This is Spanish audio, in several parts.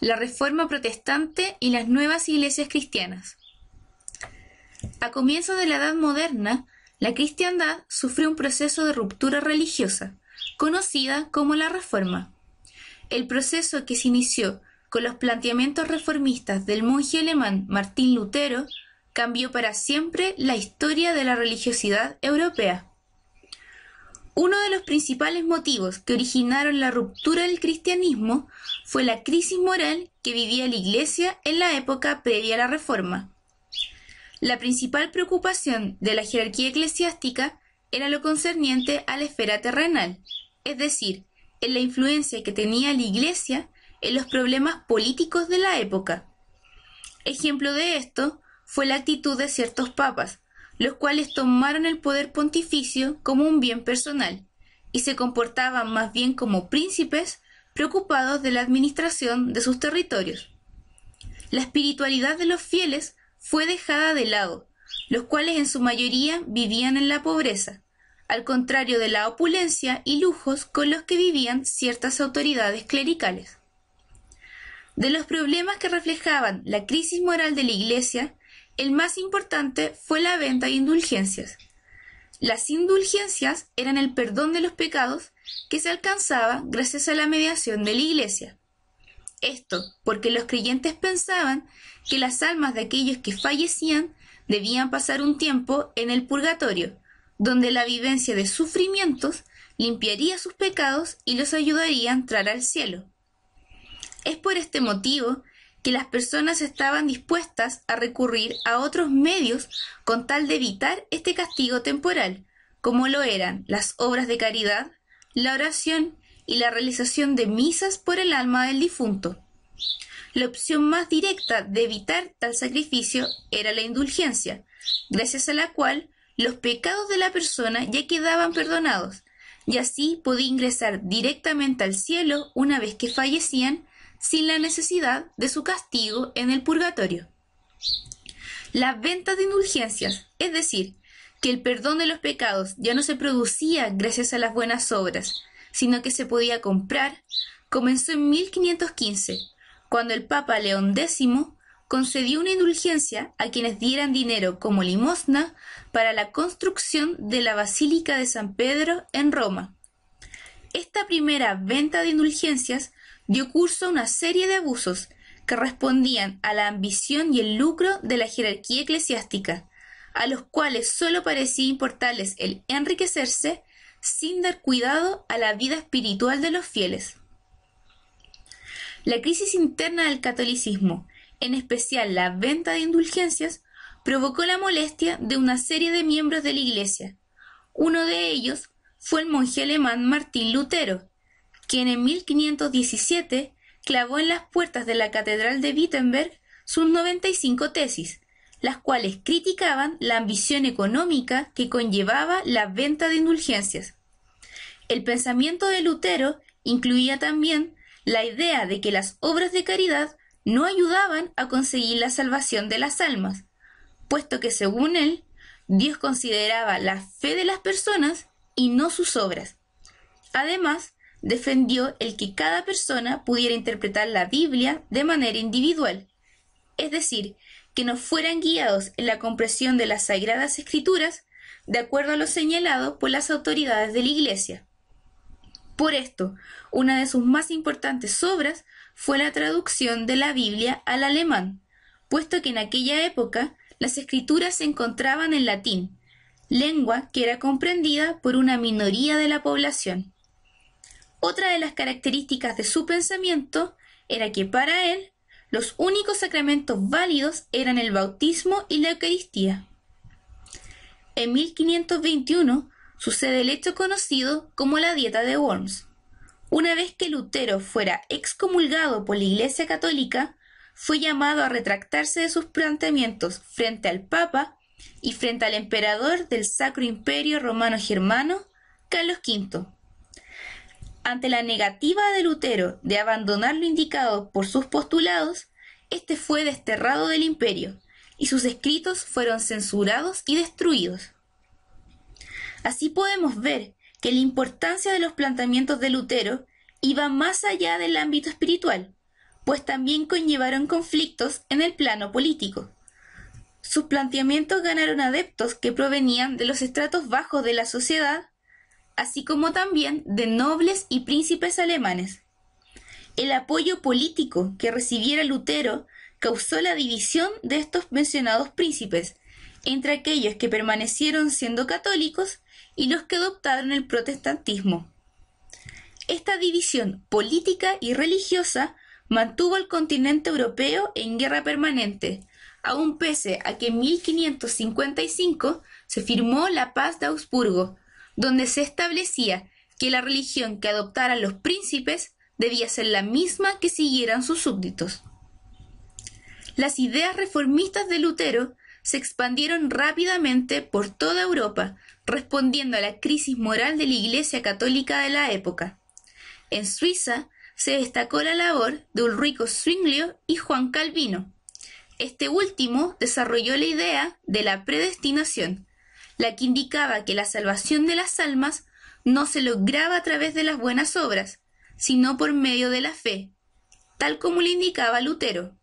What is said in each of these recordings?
la Reforma Protestante y las nuevas iglesias cristianas. A comienzos de la Edad Moderna, la cristiandad sufrió un proceso de ruptura religiosa, conocida como la Reforma. El proceso, que se inició con los planteamientos reformistas del monje alemán Martín Lutero, cambió para siempre la historia de la religiosidad europea. Uno de los principales motivos que originaron la ruptura del cristianismo fue la crisis moral que vivía la Iglesia en la época previa a la Reforma. La principal preocupación de la jerarquía eclesiástica era lo concerniente a la esfera terrenal, es decir, en la influencia que tenía la Iglesia en los problemas políticos de la época. Ejemplo de esto fue la actitud de ciertos papas, los cuales tomaron el poder pontificio como un bien personal y se comportaban más bien como príncipes preocupados de la administración de sus territorios. La espiritualidad de los fieles fue dejada de lado, los cuales en su mayoría vivían en la pobreza, al contrario de la opulencia y lujos con los que vivían ciertas autoridades clericales. De los problemas que reflejaban la crisis moral de la Iglesia, el más importante fue la venta de indulgencias. Las indulgencias eran el perdón de los pecados que se alcanzaba gracias a la mediación de la Iglesia. Esto porque los creyentes pensaban que las almas de aquellos que fallecían debían pasar un tiempo en el purgatorio, donde la vivencia de sufrimientos limpiaría sus pecados y los ayudaría a entrar al cielo. Es por este motivo que las personas estaban dispuestas a recurrir a otros medios con tal de evitar este castigo temporal, como lo eran las obras de caridad, la oración y la realización de misas por el alma del difunto. La opción más directa de evitar tal sacrificio era la indulgencia, gracias a la cual los pecados de la persona ya quedaban perdonados, y así podía ingresar directamente al cielo una vez que fallecían, sin la necesidad de su castigo en el purgatorio. Las ventas de indulgencias, es decir, que el perdón de los pecados ya no se producía gracias a las buenas obras, sino que se podía comprar, comenzó en 1515, cuando el Papa León X concedió una indulgencia a quienes dieran dinero como limosna para la construcción de la Basílica de San Pedro en Roma. Esta primera venta de indulgencias dio curso a una serie de abusos que respondían a la ambición y el lucro de la jerarquía eclesiástica, a los cuales solo parecía importarles el enriquecerse sin dar cuidado a la vida espiritual de los fieles. La crisis interna del catolicismo, en especial la venta de indulgencias, provocó la molestia de una serie de miembros de la Iglesia. Uno de ellos fue el monje alemán Martín Lutero, quien en 1517 clavó en las puertas de la Catedral de Wittenberg sus 95 tesis, las cuales criticaban la ambición económica que conllevaba la venta de indulgencias. El pensamiento de Lutero incluía también la idea de que las obras de caridad no ayudaban a conseguir la salvación de las almas, puesto que según él, Dios consideraba la fe de las personas y no sus obras. Además, defendió el que cada persona pudiera interpretar la Biblia de manera individual, es decir, que no fueran guiados en la comprensión de las Sagradas Escrituras de acuerdo a lo señalado por las autoridades de la Iglesia. Por esto, una de sus más importantes obras fue la traducción de la Biblia al alemán, puesto que en aquella época las escrituras se encontraban en latín, lengua que era comprendida por una minoría de la población. Otra de las características de su pensamiento era que para él los únicos sacramentos válidos eran el bautismo y la Eucaristía. En 1521 sucede el hecho conocido como la Dieta de Worms. Una vez que Lutero fuera excomulgado por la Iglesia Católica, fue llamado a retractarse de sus planteamientos frente al Papa y frente al emperador del Sacro Imperio Romano Germano, Carlos V. Ante la negativa de Lutero de abandonar lo indicado por sus postulados, este fue desterrado del imperio y sus escritos fueron censurados y destruidos. Así podemos ver que la importancia de los planteamientos de Lutero iba más allá del ámbito espiritual, pues también conllevaron conflictos en el plano político. Sus planteamientos ganaron adeptos que provenían de los estratos bajos de la sociedad, así como también de nobles y príncipes alemanes. El apoyo político que recibiera Lutero causó la división de estos mencionados príncipes entre aquellos que permanecieron siendo católicos y los que adoptaron el protestantismo. Esta división política y religiosa mantuvo al continente europeo en guerra permanente, aun pese a que en 1555 se firmó la Paz de Augsburgo, donde se establecía que la religión que adoptaran los príncipes debía ser la misma que siguieran sus súbditos. Las ideas reformistas de Lutero se expandieron rápidamente por toda Europa, respondiendo a la crisis moral de la Iglesia católica de la época. En Suiza se destacó la labor de Ulrico Zwinglio y Juan Calvino. Este último desarrolló la idea de la predestinación, la que indicaba que la salvación de las almas no se lograba a través de las buenas obras, sino por medio de la fe, tal como le indicaba Lutero.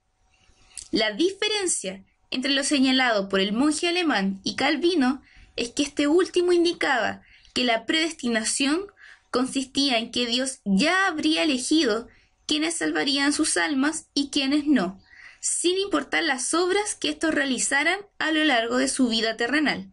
La diferencia entre lo señalado por el monje alemán y Calvino es que este último indicaba que la predestinación consistía en que Dios ya habría elegido quiénes salvarían sus almas y quiénes no, sin importar las obras que éstos realizaran a lo largo de su vida terrenal.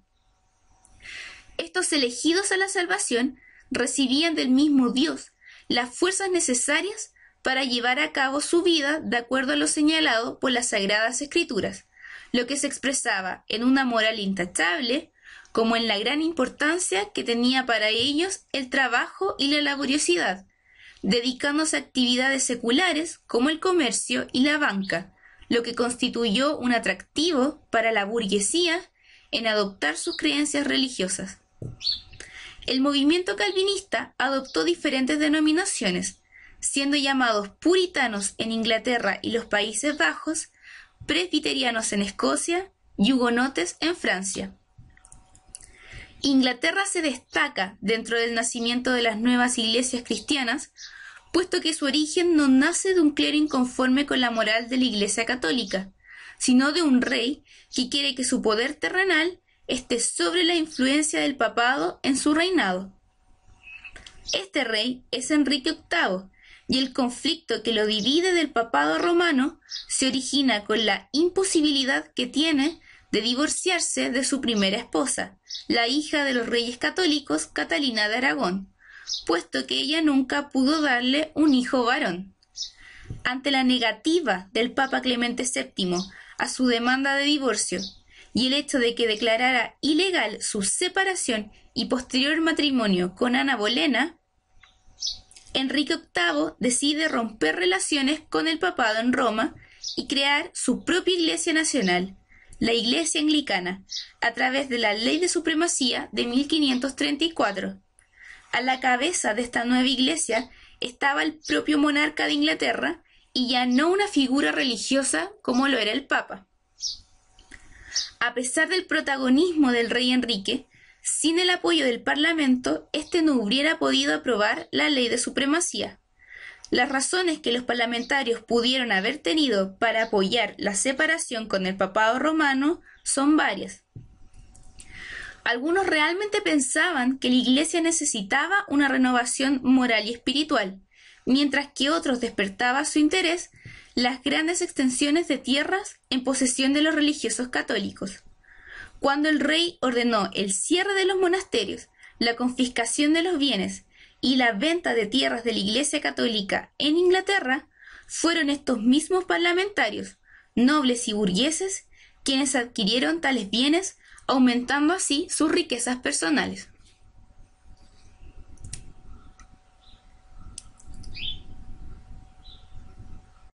Estos elegidos a la salvación recibían del mismo Dios las fuerzas necesarias para llevar a cabo su vida de acuerdo a lo señalado por las Sagradas Escrituras, lo que se expresaba en una moral intachable, como en la gran importancia que tenía para ellos el trabajo y la laboriosidad, dedicándose a actividades seculares como el comercio y la banca, lo que constituyó un atractivo para la burguesía en adoptar sus creencias religiosas. El movimiento calvinista adoptó diferentes denominaciones, siendo llamados puritanos en Inglaterra y los Países Bajos, presbiterianos en Escocia y hugonotes en Francia. Inglaterra se destaca dentro del nacimiento de las nuevas iglesias cristianas, puesto que su origen no nace de un clero inconforme con la moral de la Iglesia católica, sino de un rey que quiere que su poder terrenal esté sobre la influencia del papado en su reinado. Este rey es Enrique VIII, y el conflicto que lo divide del papado romano se origina con la imposibilidad que tiene de divorciarse de su primera esposa, la hija de los reyes católicos Catalina de Aragón, puesto que ella nunca pudo darle un hijo varón. Ante la negativa del Papa Clemente VII a su demanda de divorcio y el hecho de que declarara ilegal su separación y posterior matrimonio con Ana Bolena, Enrique VIII decide romper relaciones con el papado en Roma y crear su propia iglesia nacional, la Iglesia Anglicana, a través de la Ley de Supremacía de 1534. A la cabeza de esta nueva iglesia estaba el propio monarca de Inglaterra y ya no una figura religiosa como lo era el Papa. A pesar del protagonismo del rey Enrique, sin el apoyo del Parlamento, éste no hubiera podido aprobar la Ley de Supremacía. Las razones que los parlamentarios pudieron haber tenido para apoyar la separación con el papado romano son varias. Algunos realmente pensaban que la Iglesia necesitaba una renovación moral y espiritual, mientras que otros despertaba su interés las grandes extensiones de tierras en posesión de los religiosos católicos. Cuando el rey ordenó el cierre de los monasterios, la confiscación de los bienes y la venta de tierras de la Iglesia católica en Inglaterra, fueron estos mismos parlamentarios, nobles y burgueses, quienes adquirieron tales bienes, aumentando así sus riquezas personales.